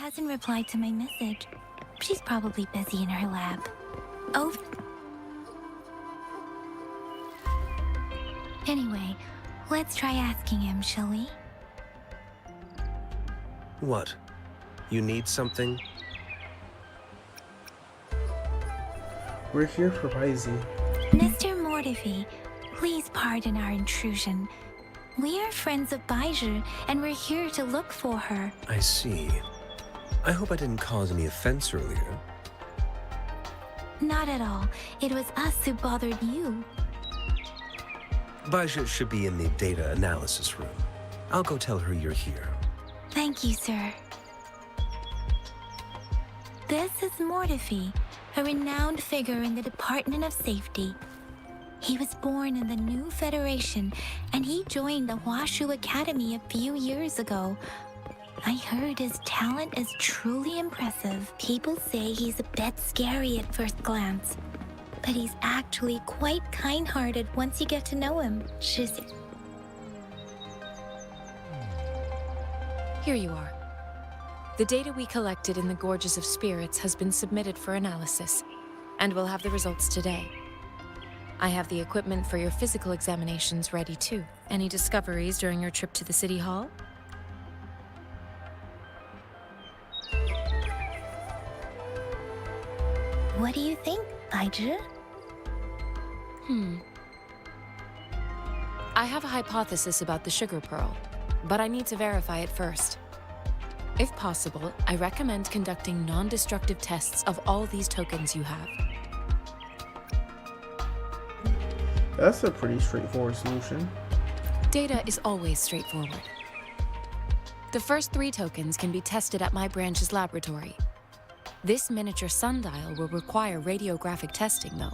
hasn't replied to my message. She's probably busy in her lab. Oh. Anyway, let's try asking him, shall we? What? You need something? We're here for Paisy. Mr. Mortifi, please pardon our intrusion. We are friends of Baiju, and we're here to look for her. I see. I hope I didn't cause any offense earlier. Not at all. It was us who bothered you. Baja should be in the data analysis room. I'll go tell her you're here. Thank you, sir. This is Mortifi, a renowned figure in the Department of Safety. He was born in the new Federation, and he joined the Washu Academy a few years ago. I heard his talent is truly impressive. People say he's a bit scary at first glance, but he's actually quite kind-hearted once you get to know him. Here you are. The data we collected in the Gorges of Spirits has been submitted for analysis, and we'll have the results today. I have the equipment for your physical examinations ready too. Any discoveries during your trip to the City Hall? What do you think, Baiju? I have a hypothesis about the sugar pearl, but I need to verify it first. If possible, I recommend conducting non-destructive tests of all these tokens you have. That's a pretty straightforward solution. Data is always straightforward. The first 3 tokens can be tested at my branch's laboratory. This miniature sundial will require radiographic testing, though.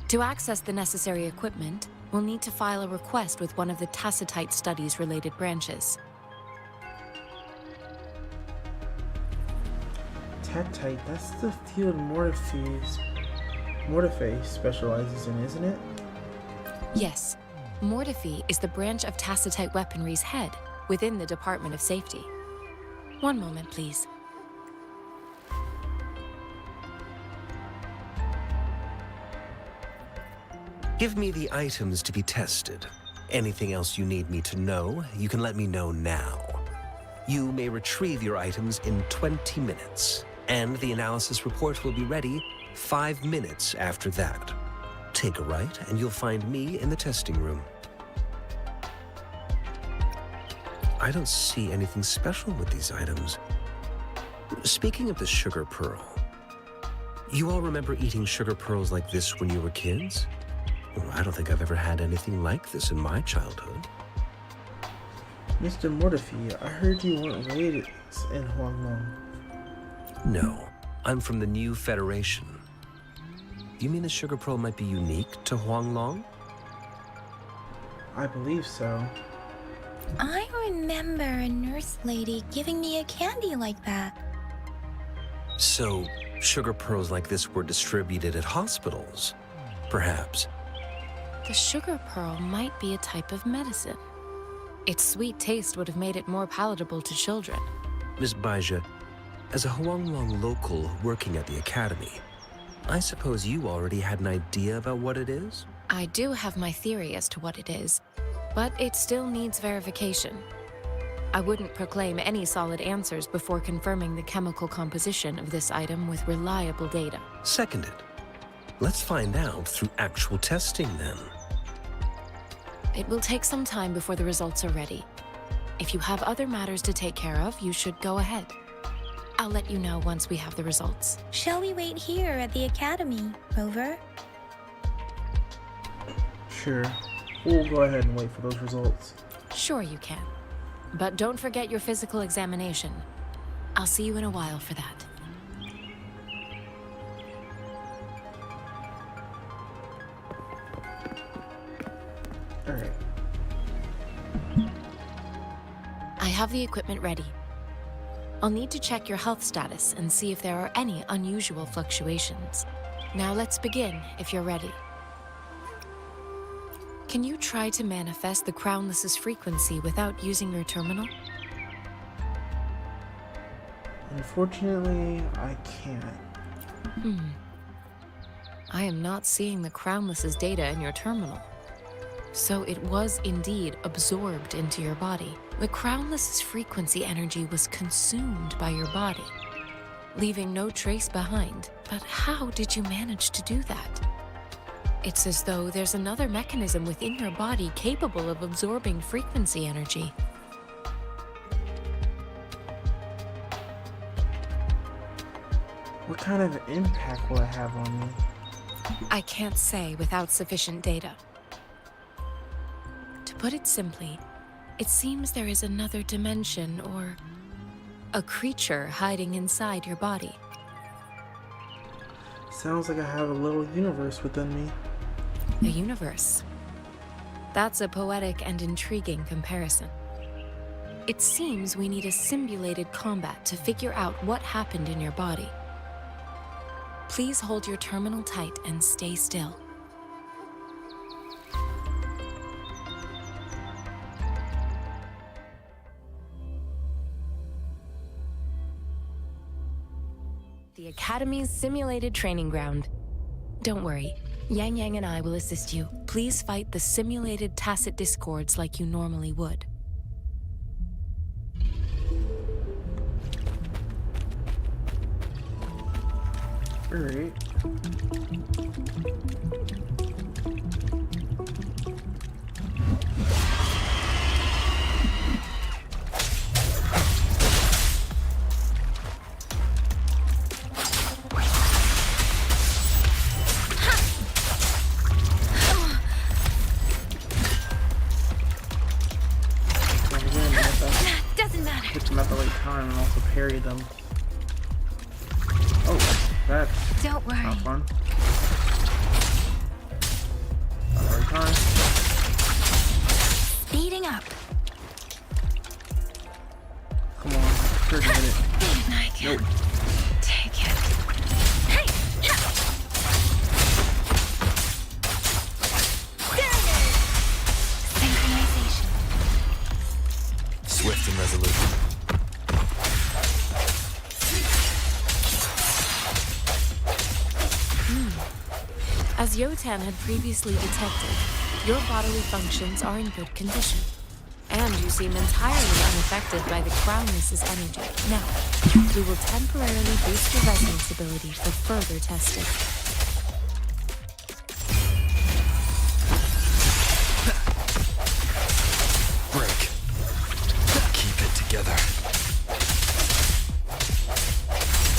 To access the necessary equipment, we'll need to file a request with one of the Tacitite Studies-related branches. Tactite, that's the field Mortifi specializes in, isn't it? Yes, Mortifi is the branch of Tacitite Weaponry's head within the Department of Safety. One moment, please. Give me the items to be tested. Anything else you need me to know, you can let me know now. You may retrieve your items in 20 minutes, and the analysis report will be ready 5 minutes after that. Take a right, and you'll find me in the testing room. I don't see anything special with these items. Speaking of the sugar pearl, you all remember eating sugar pearls like this when you were kids? Well, I don't think I've ever had anything like this in my childhood. Mr. Mortifi, I heard you weren't raised in Huanglong. No, I'm from the new Federation. You mean the sugar pearl might be unique to Huanglong? I believe so. I remember a nurse lady giving me a candy like that. So, sugar pearls like this were distributed at hospitals, perhaps. The sugar pearl might be a type of medicine. Its sweet taste would have made it more palatable to children. Miss Baija, as a Huanglong local working at the academy, I suppose you already had an idea about what it is? I do have my theory as to what it is, but it still needs verification. I wouldn't proclaim any solid answers before confirming the chemical composition of this item with reliable data. Seconded. Let's find out through actual testing then. It will take some time before the results are ready. If you have other matters to take care of, you should go ahead. I'll let you know once we have the results. Shall we wait here at the academy, Rover? Sure. We'll go ahead and wait for those results. Sure you can. But don't forget your physical examination. I'll see you in a while for that. Alright. I have the equipment ready. I'll need to check your health status and see if there are any unusual fluctuations. Now let's begin, if you're ready. Can you try to manifest the Crownless's frequency without using your terminal? Unfortunately, I can't. I am not seeing the Crownless's data in your terminal. So it was indeed absorbed into your body. The Crownless's frequency energy was consumed by your body, leaving no trace behind. But how did you manage to do that? It's as though there's another mechanism within your body capable of absorbing frequency energy. What kind of impact will it have on me? I can't say without sufficient data. To put it simply, it seems there is another dimension or a creature hiding inside your body. Sounds like I have a little universe within me. A universe. That's a poetic and intriguing comparison. It seems we need a simulated combat to figure out what happened in your body. Please hold your terminal tight and stay still. The Academy's simulated training ground. Don't worry, Yang Yang and I will assist you. Please fight the simulated tacit discords like you normally would. Alright. Doesn't matter. Hit them at the right time and also parry them. Oh, that's Don't worry. not fun. At the right time. Speeding up. Come on, sure get it. And I can Nope. take it. Hey! Ha! There it is! Synchronization. Swift and resolute. As Yotan had previously detected, your bodily functions are in good condition. And you seem entirely unaffected by the Crownless's energy. Now, we will temporarily boost your resonance ability for further testing. Break. Keep it together.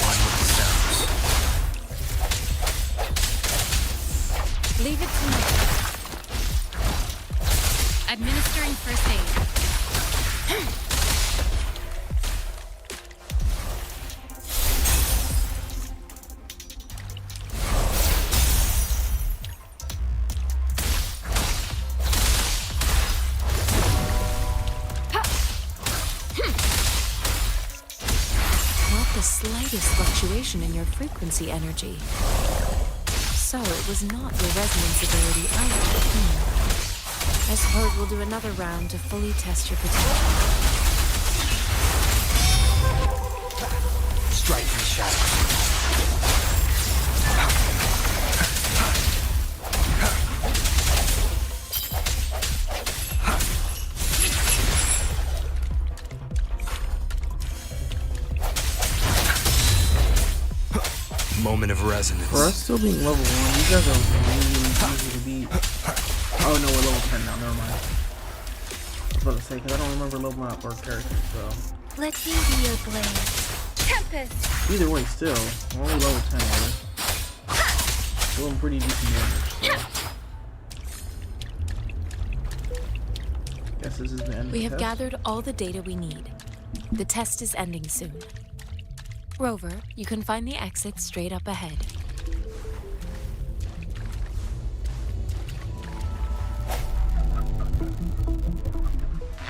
One with the sounds. Leave it to me. Administering first aid. Not the slightest fluctuation in your frequency energy. So it was not your resonance ability either. I suppose we'll do another round to fully test your potential. Strike in the shadows. Moment of resonance. For us still being level 1, you guys are really easy to beat. Oh no, we're level 10 now, never mind. I was about to say, because I don't remember leveling up our characters, so. Let me be your blade. Tempest! Either way, still, we're only level 10, right? Doing pretty decent damage, so. Guess this is the end of We the have test. gathered all the data we need. The test is ending soon. Rover, you can find the exit straight up ahead.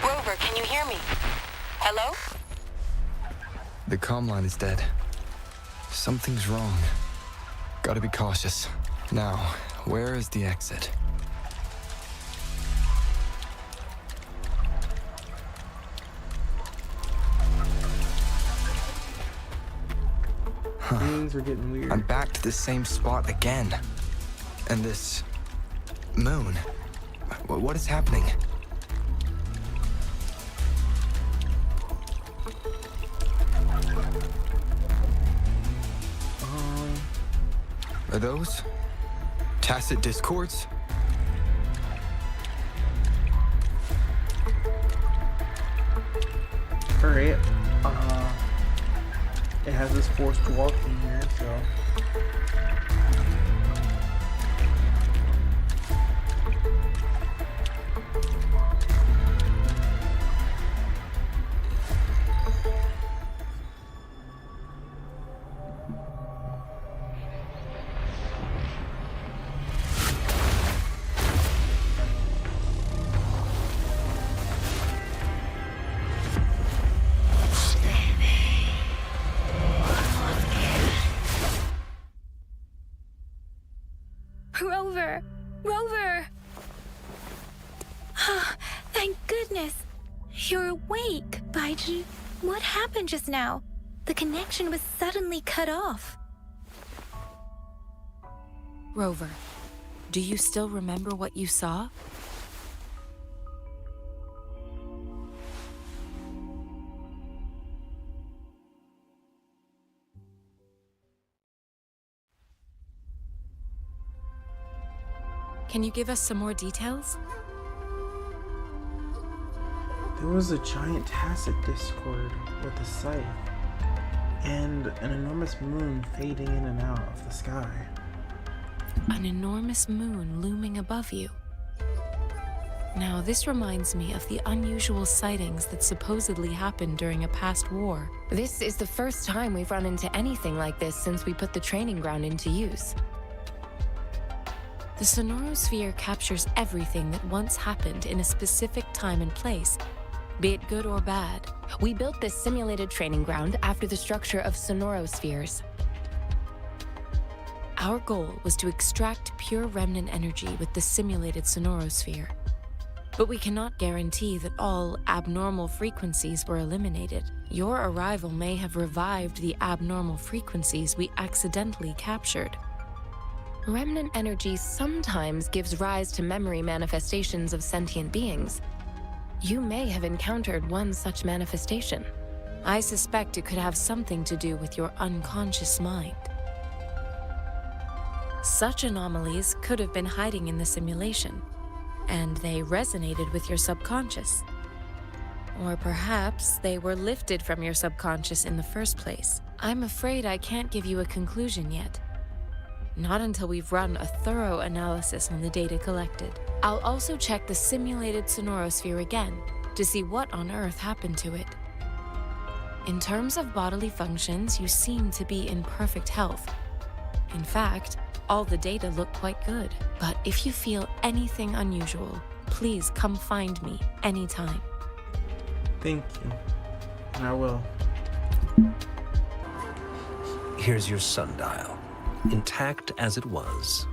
Rover, can you hear me? Hello? The comm line is dead. Something's wrong. Gotta be cautious. Now, where is the exit? Things are getting weird. I'm back to the same spot again. And this moon. What is happening? Are those tacit discords? Alright. It has this forced walking here, so. Rover! Rover! Thank goodness! You're awake, Baiji. What happened just now? The connection was suddenly cut off. Rover, do you still remember what you saw? Can you give us some more details? There was a giant tacit discord with a scythe, and an enormous moon fading in and out of the sky. An enormous moon looming above you. Now, this reminds me of the unusual sightings that supposedly happened during a past war. This is the first time we've run into anything like this since we put the training ground into use. The sonorosphere captures everything that once happened in a specific time and place, be it good or bad. We built this simulated training ground after the structure of sonorospheres. Our goal was to extract pure remnant energy with the simulated sonorosphere. But we cannot guarantee that all abnormal frequencies were eliminated. Your arrival may have revived the abnormal frequencies we accidentally captured. Remnant energy sometimes gives rise to memory manifestations of sentient beings. You may have encountered one such manifestation. I suspect it could have something to do with your unconscious mind. Such anomalies could have been hiding in the simulation, and they resonated with your subconscious. Or perhaps they were lifted from your subconscious in the first place. I'm afraid I can't give you a conclusion yet. Not until we've run a thorough analysis on the data collected. I'll also check the simulated sonorosphere again to see what on earth happened to it. In terms of bodily functions, you seem to be in perfect health. In fact, all the data look quite good. But if you feel anything unusual, please come find me anytime. Thank you. And I will. Here's your sundial, intact as it was.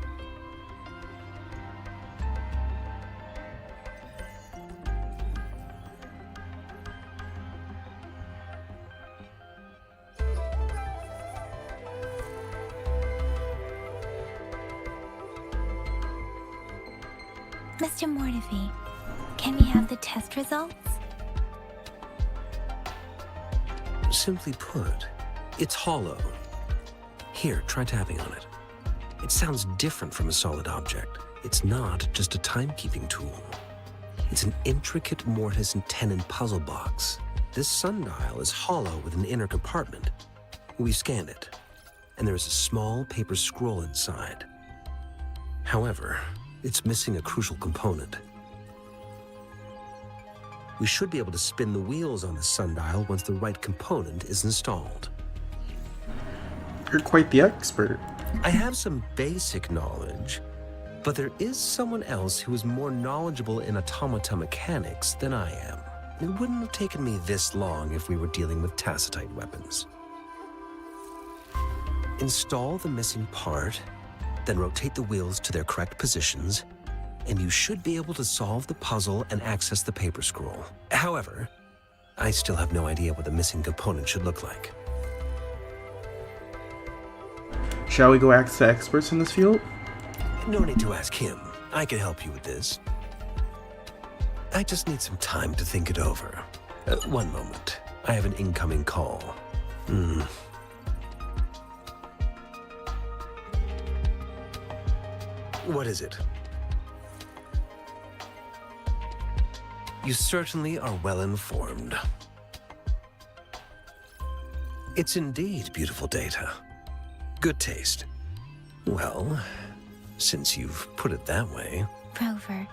Mr. Mortefi, can we have the test results? Simply put, it's hollow. Here, try tapping on it. It sounds different from a solid object. It's not just a timekeeping tool. It's an intricate mortise and tenon puzzle box. This sundial is hollow with an inner compartment. We've scanned it, and there is a small paper scroll inside. However, it's missing a crucial component. We should be able to spin the wheels on the sundial once the right component is installed. You're quite the expert. I have some basic knowledge, but there is someone else who is more knowledgeable in automata mechanics than I am. It wouldn't have taken me this long if we were dealing with tacitite weapons. Install the missing part, then rotate the wheels to their correct positions, and you should be able to solve the puzzle and access the paper scroll. However, I still have no idea what the missing component should look like. Shall we go ask the experts in this field? No need to ask him. I can help you with this. I just need some time to think it over. One moment. I have an incoming call. What is it? You certainly are well informed. It's indeed beautiful data. Good taste. Well, since you've put it that way. Rover,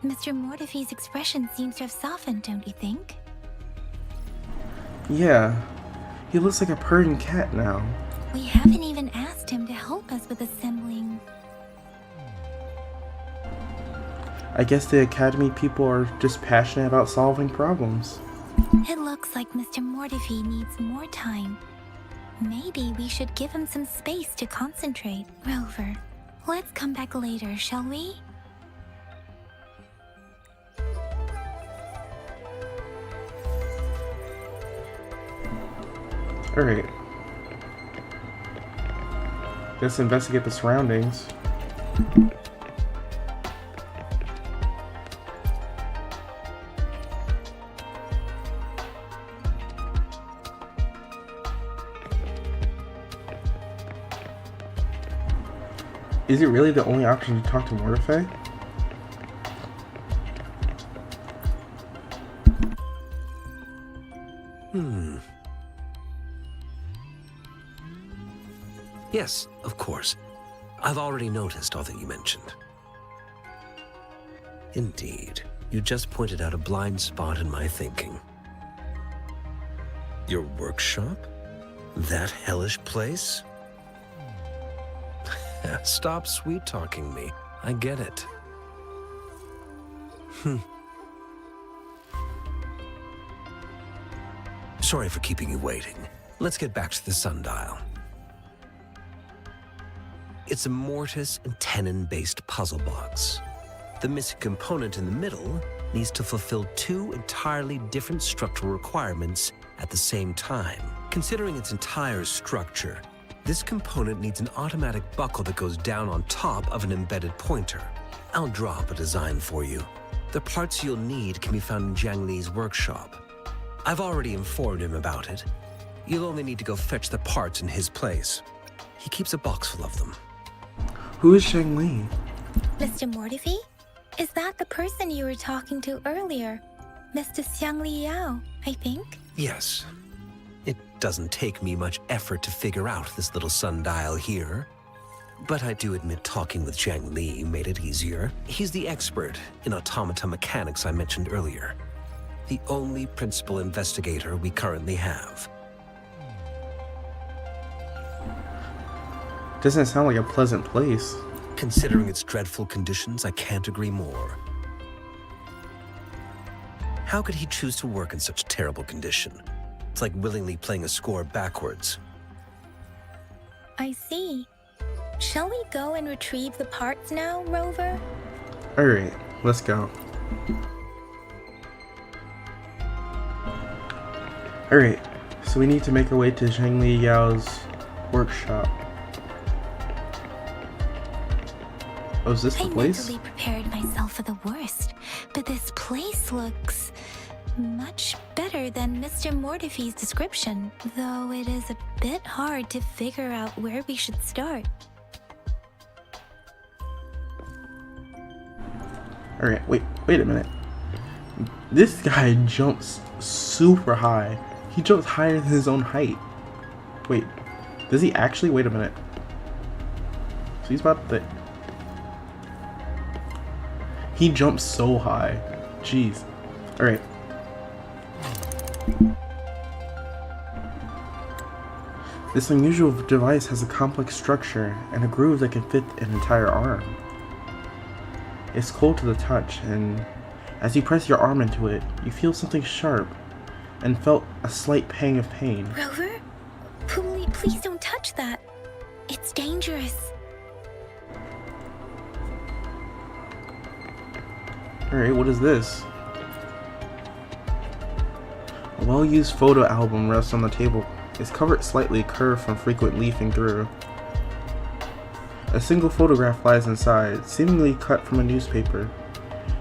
Mr. Mortefi's expression seems to have softened, don't you think? Yeah. He looks like a purring cat now. We haven't even asked him to help us with assembling. I guess the Academy people are just passionate about solving problems. It looks like Mr. Mortefi needs more time. Maybe we should give him some space to concentrate. Rover, let's come back later, shall we? Alright. Let's investigate the surroundings. Is it really the only option to talk to Mortefi? Yes, of course. I've already noticed all that you mentioned. Indeed, you just pointed out a blind spot in my thinking. Your workshop? That hellish place? Stop sweet-talking me. I get it. Sorry for keeping you waiting. Let's get back to the sundial. It's a mortise and tenon-based puzzle box. The missing component in the middle needs to fulfill two entirely different structural requirements at the same time. Considering its entire structure, this component needs an automatic buckle that goes down on top of an embedded pointer. I'll draw up a design for you. The parts you'll need can be found in Jiang Li's workshop. I've already informed him about it. You'll only need to go fetch the parts in his place. He keeps a box full of them. Who is Jiang Li? Mr. Mortefi? Is that the person you were talking to earlier? Mr. Xiang Li Yao, I think? Yes. It doesn't take me much effort to figure out this little sundial here. But I do admit talking with Jiang Li made it easier. He's the expert in automata mechanics I mentioned earlier. The only principal investigator we currently have. Doesn't sound like a pleasant place. Considering its dreadful conditions, I can't agree more. How could he choose to work in such terrible condition? It's like willingly playing a score backwards. I see. Shall we go and retrieve the parts now, Rover? Alright, let's go. Alright, so we need to make our way to Jiang Li Yao's workshop. Oh, is this the place? I mentally prepared myself for the worst, but this place looks much better than Mr. Mortefi's description, though it is a bit hard to figure out where we should start. Alright, wait a minute. This guy jumps super high. He jumps higher than his own height. Wait, does he actually? Wait a minute. So he's about to... He jumps so high. Jeez. Alright. This unusual device has a complex structure and a groove that can fit an entire arm. It's cold to the touch, and as you press your arm into it, you feel something sharp and felt a slight pang of pain. Rover? Please don't touch that. It's dangerous. Alright, what is this? A well-used photo album rests on the table. It's covered slightly curved from frequent leafing through. A single photograph lies inside, seemingly cut from a newspaper.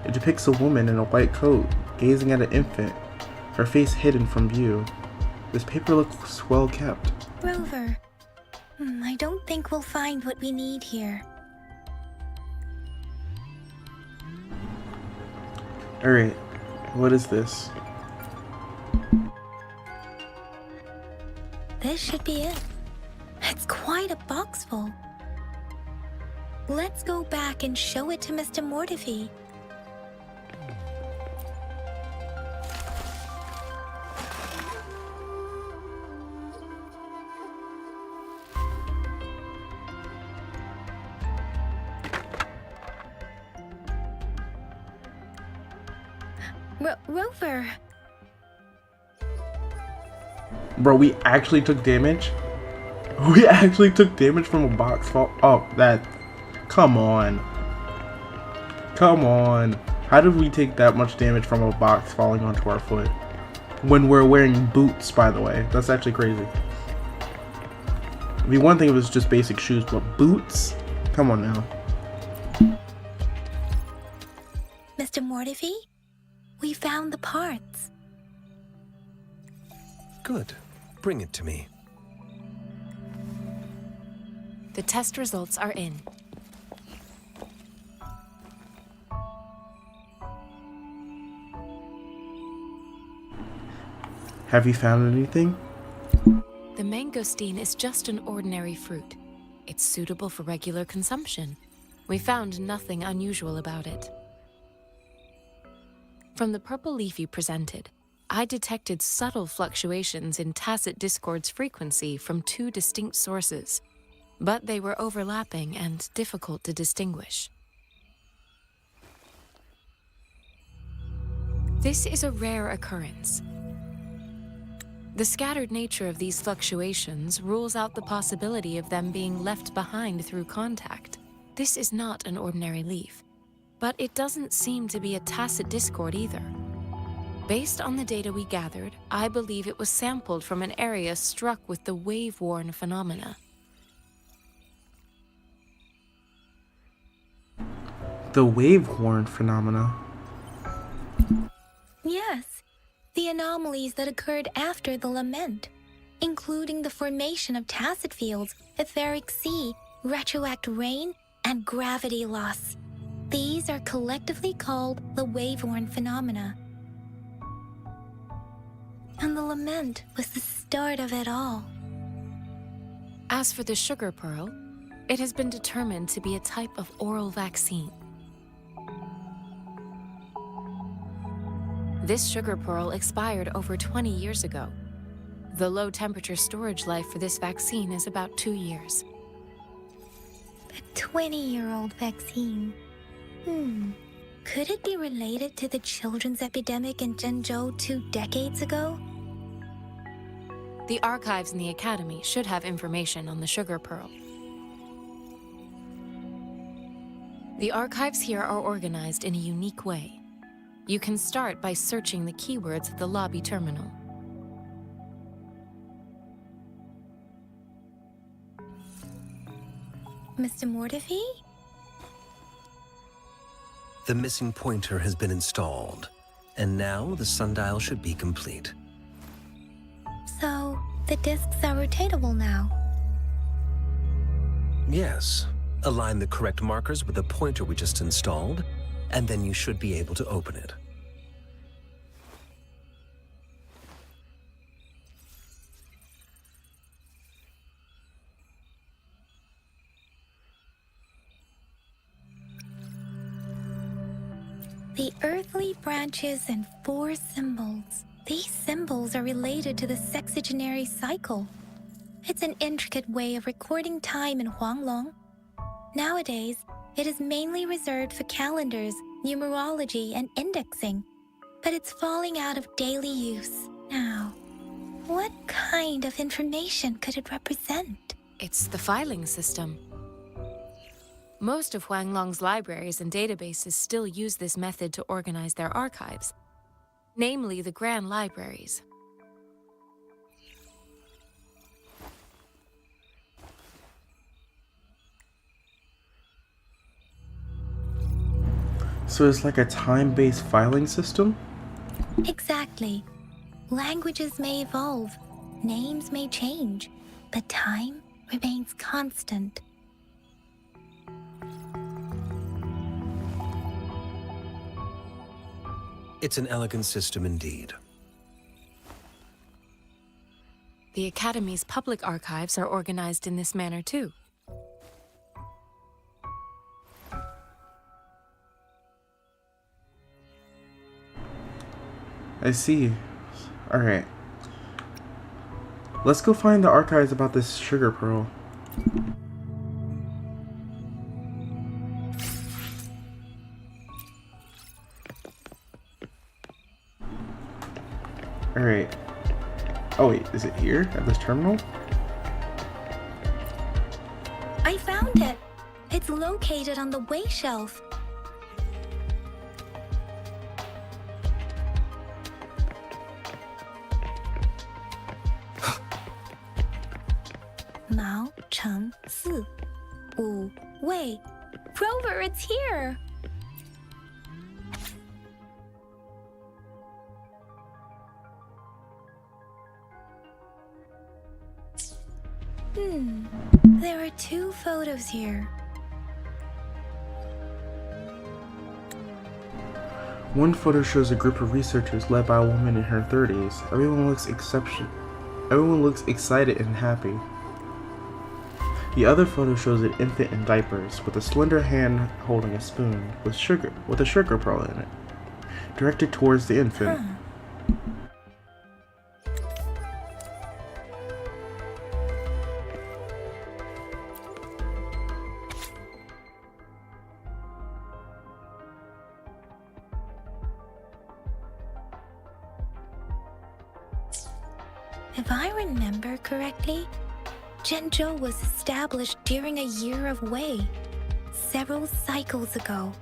It depicts a woman in a white coat, gazing at an infant, her face hidden from view. This paper looks well kept. Rover, I don't think we'll find what we need here. Alright, what is this? This should be it. It's quite a box full. Let's go back and show it to Mr. Mortefi. Rover. Bro, we actually took damage? We actually took damage from a box fall? Oh, that... Come on. Come on. How did we take that much damage from a box falling onto our foot? When we're wearing boots, by the way. That's actually crazy. I mean, one thing was just basic shoes, but boots? Come on now. Mr. Mortefi, we found the parts. Good. Bring it to me. The test results are in. Have you found anything? The mangosteen is just an ordinary fruit. It's suitable for regular consumption. We found nothing unusual about it. From the purple leaf you presented, I detected subtle fluctuations in tacit discord's frequency from two distinct sources, but they were overlapping and difficult to distinguish. This is a rare occurrence. The scattered nature of these fluctuations rules out the possibility of them being left behind through contact. This is not an ordinary leaf, but it doesn't seem to be a tacit discord either. Based on the data we gathered, I believe it was sampled from an area struck with the wave-worn phenomena. The wave-worn phenomena? Yes, the anomalies that occurred after the lament, including the formation of tacit fields, etheric sea, retroact rain, and gravity loss. These are collectively called the wave-worn phenomena. And the lament was the start of it all. As for the sugar pearl, it has been determined to be a type of oral vaccine. This sugar pearl expired over 20 years ago. The low-temperature storage life for this vaccine is about 2 years. A 20-year-old vaccine. Could it be related to the children's epidemic in Zhengzhou 2 decades ago? The archives in the Academy should have information on the sugar pearl. The archives here are organized in a unique way. You can start by searching the keywords at the lobby terminal. Mr. Mortefi? The missing pointer has been installed, and now the sundial should be complete. So, the discs are rotatable now. Yes. Align the correct markers with the pointer we just installed, and then you should be able to open it. The earthly branches and 4 symbols. These symbols are related to the sexagenary cycle. It's an intricate way of recording time in Huanglong. Nowadays, it is mainly reserved for calendars, numerology, and indexing, but it's falling out of daily use now. What kind of information could it represent? It's the filing system. Most of Huanglong's libraries and databases still use this method to organize their archives, namely the Grand Libraries. So it's like a time-based filing system? Exactly. Languages may evolve, names may change, but time remains constant. It's an elegant system indeed. The Academy's public archives are organized in this manner too. I see. Alright. Let's go find the archives about this sugar pearl. Alright. Oh wait, is it here? At this terminal? I found it. It's located on the way shelf. Mao Cheng Si Wu Wei. Rover, it's here! There are 2 photos here. One photo shows a group of researchers led by a woman in her 30s. Everyone looks excited and happy. The other photo shows an infant in diapers with a slender hand holding a spoon with a sugar pearl in it, directed towards the infant. If I remember correctly, Zhenzhou was established during a year of Wei, several cycles ago.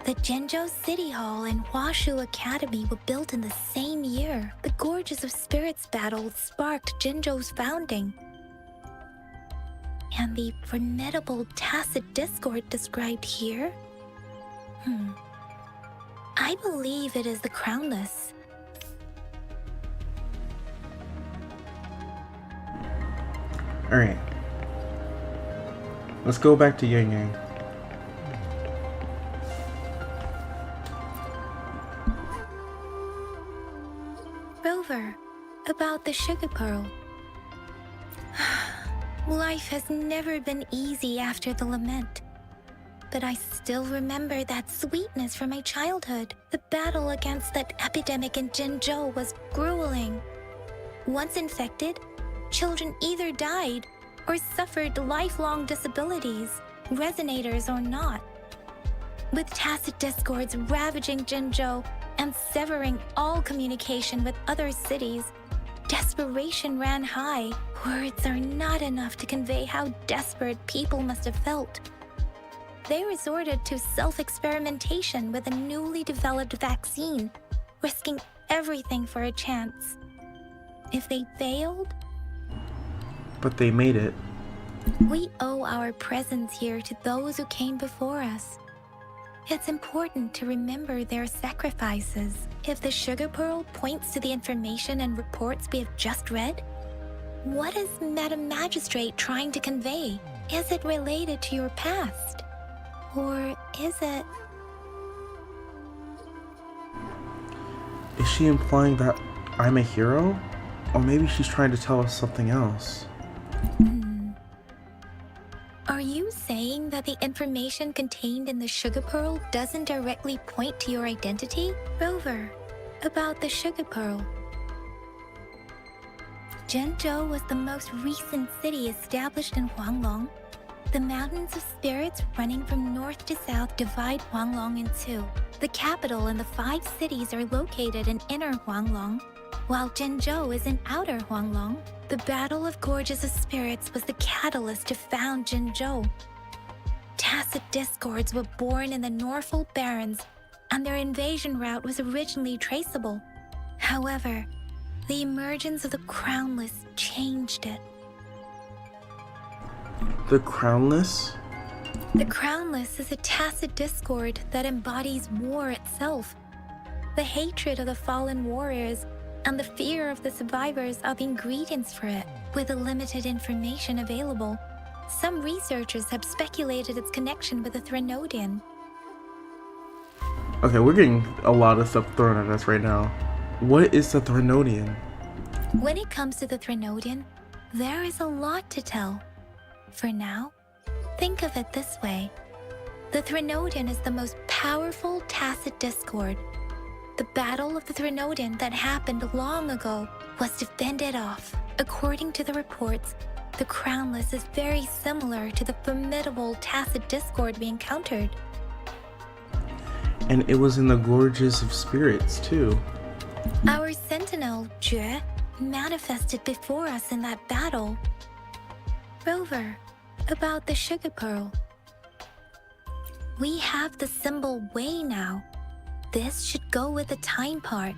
The Zhenzhou City Hall and Huashu Academy were built in the same year. The Gorges of Spirits battle sparked Zhenzhou's founding. And the formidable tacit discord described here? I believe it is the Crownless. Alright. Let's go back to Yang Yang. Rover, about the sugar pearl. Life has never been easy after the lament. But I still remember that sweetness from my childhood. The battle against that epidemic in Zhenzhou was grueling. Once infected, children either died or suffered lifelong disabilities, resonators or not. With tacit discords ravaging Zhenzhou and severing all communication with other cities, desperation ran high. Words are not enough to convey how desperate people must have felt. They resorted to self-experimentation with a newly developed vaccine, risking everything for a chance. If they failed, But they made it. we owe our presence here to those who came before us. It's important to remember their sacrifices. If the sugar pearl points to the information and reports we have just read, what is Madam Magistrate trying to convey? Is it related to your past? Or is it... Is she implying that I'm a hero? Or maybe she's trying to tell us something else. Are you saying that the information contained in the sugar pearl doesn't directly point to your identity? Rover, about the sugar pearl. Zhenzhou was the most recent city established in Huanglong. The mountains of spirits running from north to south divide Huanglong in 2. The capital and the 5 cities are located in inner Huanglong, while Zhenzhou is in outer Huanglong. The Battle of Gorges of Spirits was the catalyst to found Zhenzhou. Tacit discords were born in the Norfolk Barrens, and their invasion route was originally traceable. However, the emergence of the Crownless changed it. The Crownless? The Crownless is a tacit discord that embodies war itself. The hatred of the fallen warriors and the fear of the survivors are the ingredients for it. With the limited information available, some researchers have speculated its connection with the Threnodian. Okay, we're getting a lot of stuff thrown at us right now. What is the Threnodian? When it comes to the Threnodian, there is a lot to tell. For now, think of it this way. The Threnodian is the most powerful tacit discord. The Battle of the Threnodian that happened long ago was to fend it off. According to the reports, the Crownless is very similar to the formidable tacit discord we encountered. And it was in the Gorges of Spirits, too. Our sentinel, Jue, manifested before us in that battle. Rover, about the sugar pearl. We have the symbol Wei now. This should go with the time part.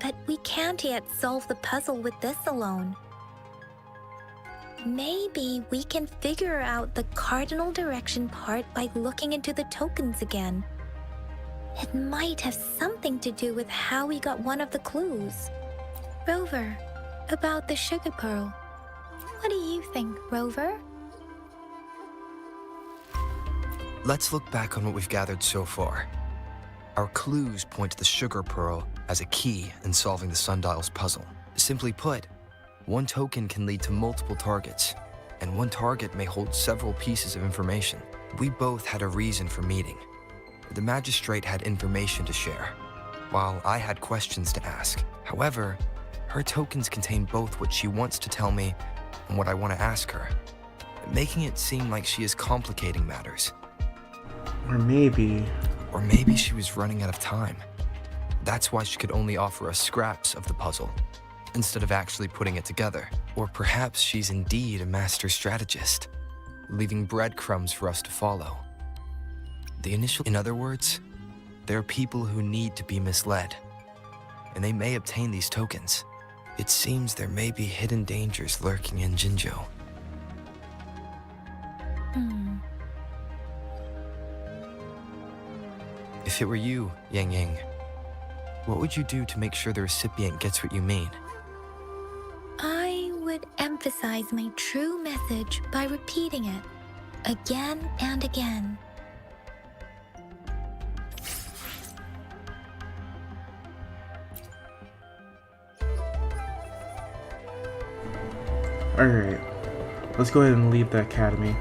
But we can't yet solve the puzzle with this alone. Maybe we can figure out the cardinal direction part by looking into the tokens again. It might have something to do with how we got one of the clues. Rover, about the sugar pearl. What do you think, Rover? Let's look back on what we've gathered so far. Our clues point to the sugar pearl as a key in solving the sundial's puzzle. Simply put, one token can lead to multiple targets, and one target may hold several pieces of information. We both had a reason for meeting. The magistrate had information to share, while I had questions to ask. However, her tokens contain both what she wants to tell me and what I want to ask her, making it seem like she is complicating matters. Or maybe She was running out of time. That's why she could only offer us scraps of the puzzle, instead of actually putting it together. Or perhaps she's indeed a master strategist, leaving breadcrumbs for us to follow. In other words, there are people who need to be misled, and they may obtain these tokens. It seems there may be hidden dangers lurking in Jinzhou. If it were you, Yang Yang, what would you do to make sure the recipient gets what you mean? I would emphasize my true message by repeating it again and again. Alright, let's go ahead and leave the academy.